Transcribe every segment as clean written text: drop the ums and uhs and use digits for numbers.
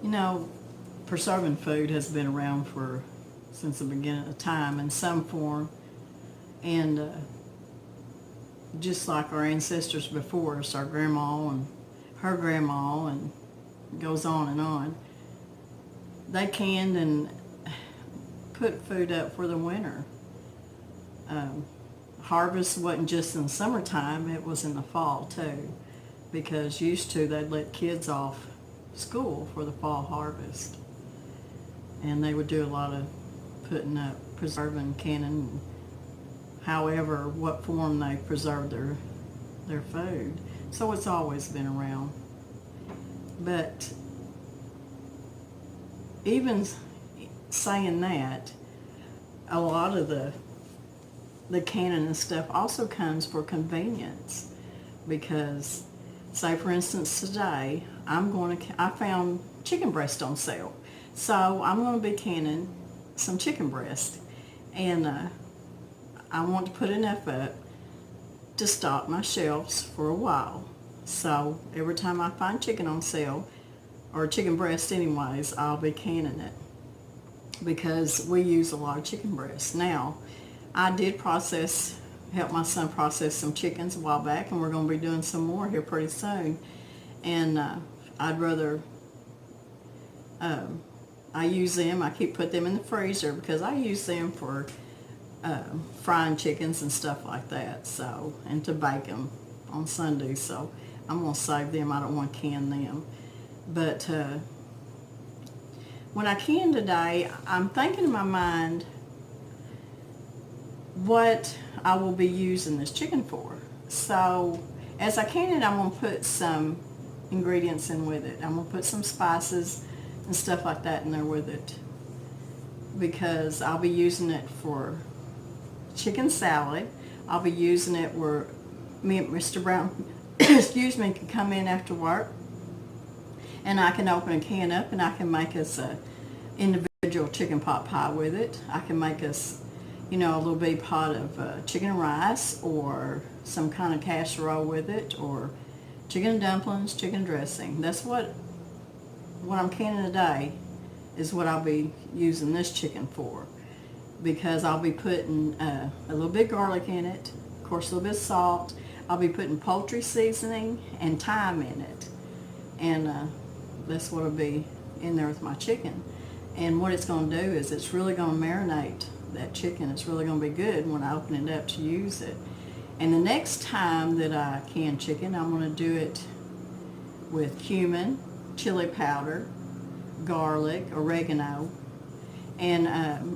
You know, preserving food has been around since the beginning of time in some form, and just like our ancestors before us, our grandma and her grandma, and it goes on, they canned and put food up for the winter. Um, Harvest wasn't just in the summertime, it was in the fall too, because used to they'd let kids off school for the fall harvest, and they would do a lot of putting up, preserving, canning, however, what form they preserved their food. So it's always been around. But even saying that, a lot of the canning and stuff also comes for convenience, because say for instance today I found chicken breast on sale, so I'm going to be canning some chicken breast, and I want to put enough up to stock my shelves for a while. So every time I find chicken on sale, or chicken breast anyways, I'll be canning it, because we use a lot of chicken breast. Now, I did help my son process some chickens a while back, and we're going to be doing some more here pretty soon. And I'd rather, I use them, put them in the freezer, because I use them for frying chickens and stuff like that, so, and to bake them on Sundays, so I'm going to save them. I don't want to can them. But when I can today, I'm thinking in my mind what I will be using this chicken for. So as I can it, I'm going to put some ingredients in with it. I'm going to put some spices and stuff like that in there with it, because I'll be using it for chicken salad. I'll be using it where me and Mr. Brown excuse me, can come in after work, and I can open a can up and I can make us a individual chicken pot pie with it. I can make us, a little bitty pot of chicken and rice, or some kind of casserole with it, or chicken dumplings, chicken dressing. That's what I'm canning today, is what I'll be using this chicken for, because I'll be putting a little bit of garlic in it, of course a little bit of salt. I'll be putting poultry seasoning and thyme in it, and that's what will be in there with my chicken. And what it's going to do is it's really going to marinate that chicken. It's really going to be good when I open it up to use it. And the next time that I can chicken, I'm going to do it with cumin, chili powder, garlic, oregano, and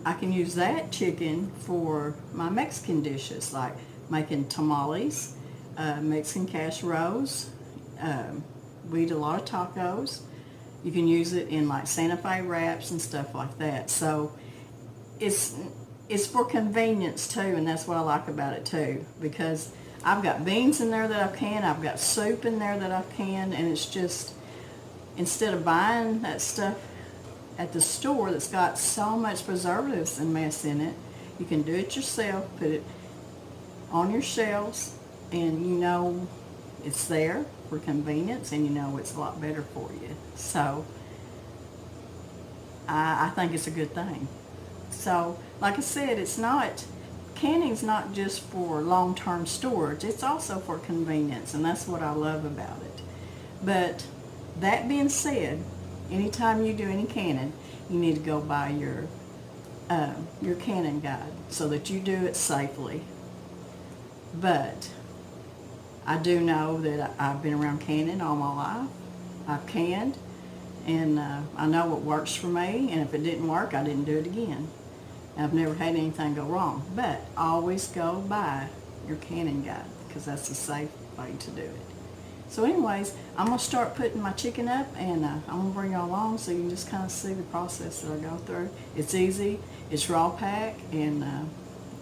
I can use that chicken for my Mexican dishes, like making tamales, Mexican casseroles. We eat a lot of tacos. You can use it in like Santa Fe wraps and stuff like that. So it's for convenience too, and that's what I like about it too, because I've got beans in there that I can, I've got soup in there that I can, and it's just, instead of buying that stuff at the store that's got so much preservatives and mess in it, you can do it yourself, put it on your shelves, and it's there for convenience, and it's a lot better for you. So I think it's a good thing. So like I said, canning's not just for long-term storage, it's also for convenience, and that's what I love about it. But that being said, anytime you do any canning, you need to go by your canning guide so that you do it safely. But I do know that I've been around canning all my life. I've canned, and I know what works for me, and if it didn't work, I didn't do it again. I've never had anything go wrong. But always go by your canning guide, because that's a safe way to do it. So anyways, I'm going to start putting my chicken up, and I'm going to bring y'all along so you can just kind of see the process that I go through. It's easy. It's raw pack, and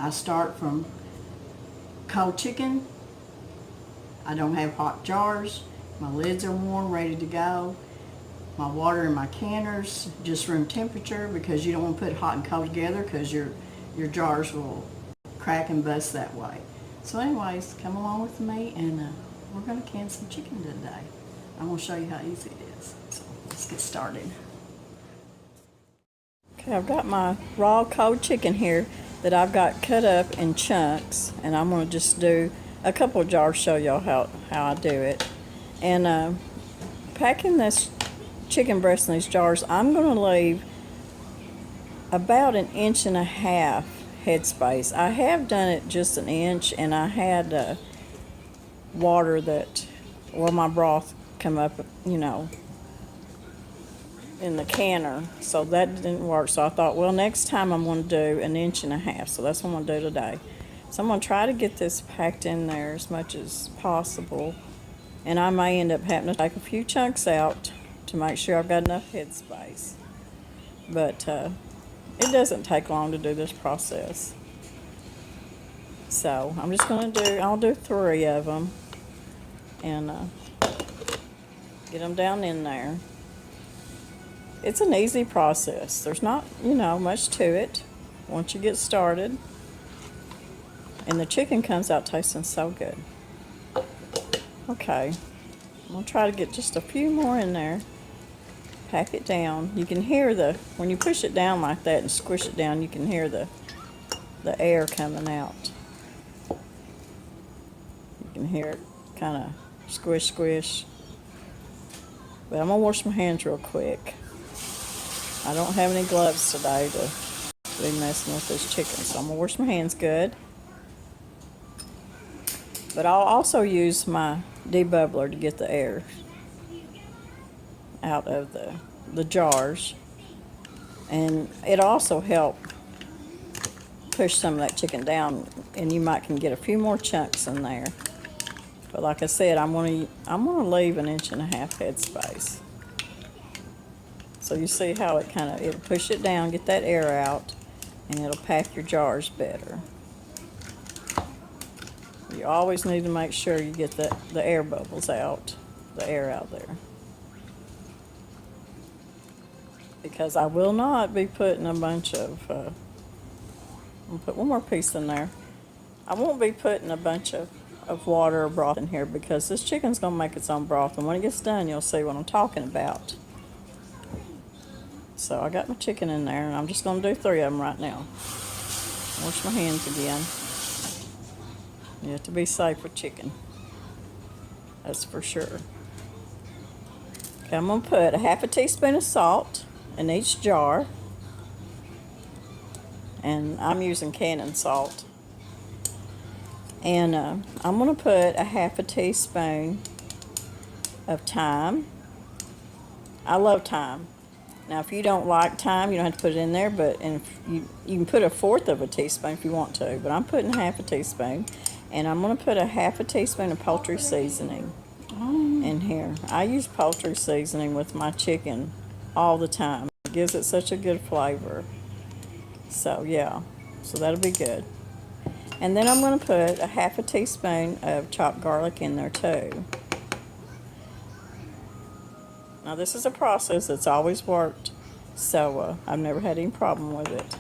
I start from cold chicken. I don't have hot jars. My lids are warm, ready to go. My water in my canners, just room temperature, because you don't want to put hot and cold together, because your jars will crack and bust that way. So anyways, come along with me, and we're going to can some chicken today. I'm going to show you how easy it is. So let's get started. I've got my raw cold chicken here that I've got cut up in chunks, and I'm going to just do a couple of jars, show y'all how I do it. And packing this chicken breast in these jars, I'm going to leave about 1.5 inches headspace. I have done it just 1 inch, and I had water that, well, my broth come up, you know, in the canner, so that didn't work. So I thought, well, next time I'm going to do 1.5 inches, so that's what I'm going to do today. So I'm going to try to get this packed in there as much as possible, and I may end up having to take a few chunks out to make sure I've got enough headspace. But it doesn't take long to do this process. So I'm just going to I'll do 3 of them and get them down in there. It's an easy process. There's not, you know, much to it once you get started. And the chicken comes out tasting so good. Okay, I'm going to try to get just a few more in there. Pack it down. You can hear when you push it down like that and squish it down, you can hear the air coming out. You can hear it kind of squish, squish. But I'm going to wash my hands real quick. I don't have any gloves today to be messing with this chicken, so I'm going to wash my hands good. But I'll also use my debubbler to get the air out of the jars. And it also helps push some of that chicken down, and you might can get a few more chunks in there. But like I said, I'm going to leave 1.5 inches headspace. So you see how it'll push it down, get that air out, and it'll pack your jars better. You always need to make sure you get the air bubbles out, the air out there. Because I will not be putting a bunch of, I'm going to put one more piece in there. I won't be putting a bunch of water or broth in here because this chicken's going to make its own broth. And when it gets done, you'll see what I'm talking about. So I got my chicken in there, and I'm just going to do 3 of them right now. Wash my hands again. You have to be safe with chicken. That's for sure. Okay, I'm going to put 1/2 teaspoon of salt in each jar. And I'm using Cannon salt. And I'm going to put 1/2 teaspoon of thyme. I love thyme. Now, if you don't like thyme, you don't have to put it in there, but you can put 1/4 teaspoon if you want to, but I'm putting 1/2 teaspoon. And I'm going to put 1/2 teaspoon of poultry seasoning in here. I use poultry seasoning with my chicken all the time. It gives it such a good flavor. So, yeah, so that'll be good. And then I'm going to put 1/2 teaspoon of chopped garlic in there too. Now, this is a process that's always worked, so I've never had any problem with it.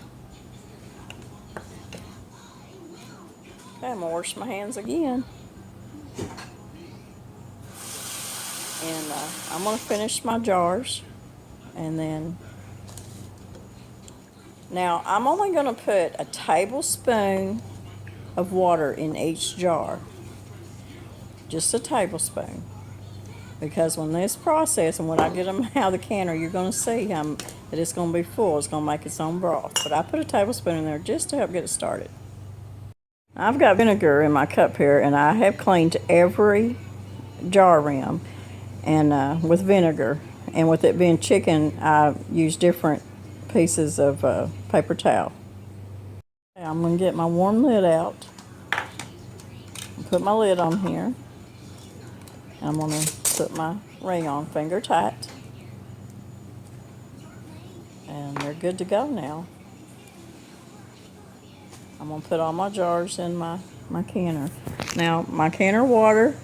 Okay, I'm going to wash my hands again. And I'm going to finish my jars. And then, now I'm only going to put a tablespoon of water in each jar. Just a tablespoon. Because when this process, and when I get them out of the canner, you're going to see that it's going to be full. It's going to make its own broth. But I put a tablespoon in there just to help get it started. I've got vinegar in my cup here, and I have cleaned every jar rim and with vinegar. And with it being chicken, I use different pieces of paper towel. Okay, I'm going to get my warm lid out. Put my lid on here. I'm going to put my ring on finger tight. And they're good to go now. I'm going to put all my jars in my canner. Now, my canner water,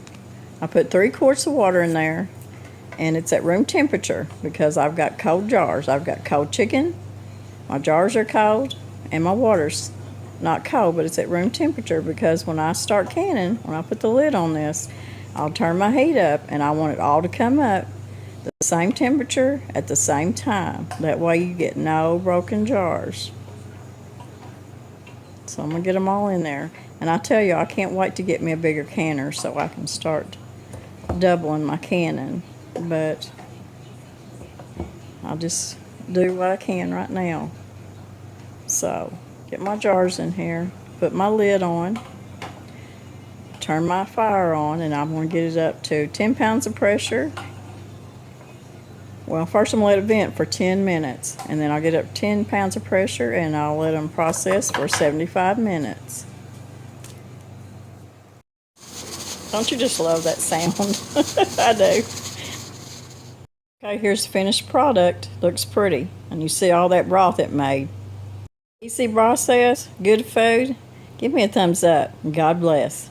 I put 3 quarts of water in there. And it's at room temperature because I've got cold jars. I've got cold chicken. My jars are cold. And my water's not cold, but it's at room temperature because when I start canning, when I put the lid on this, I'll turn my heat up, and I want it all to come up the same temperature at the same time. That way you get no broken jars. So I'm going to get them all in there. And I tell you, I can't wait to get me a bigger canner so I can start doubling my canning. But I'll just do what I can right now. So, get my jars in here, put my lid on, turn my fire on, and I'm going to get it up to 10 pounds of pressure. Well, first I'm going to let it vent for 10 minutes, and then I'll get up 10 pounds of pressure, and I'll let them process for 75 minutes. Don't you just love that sound? I do. Okay, here's the finished product. Looks pretty. And you see all that broth it made. Easy process, good food. Give me a thumbs up. God bless.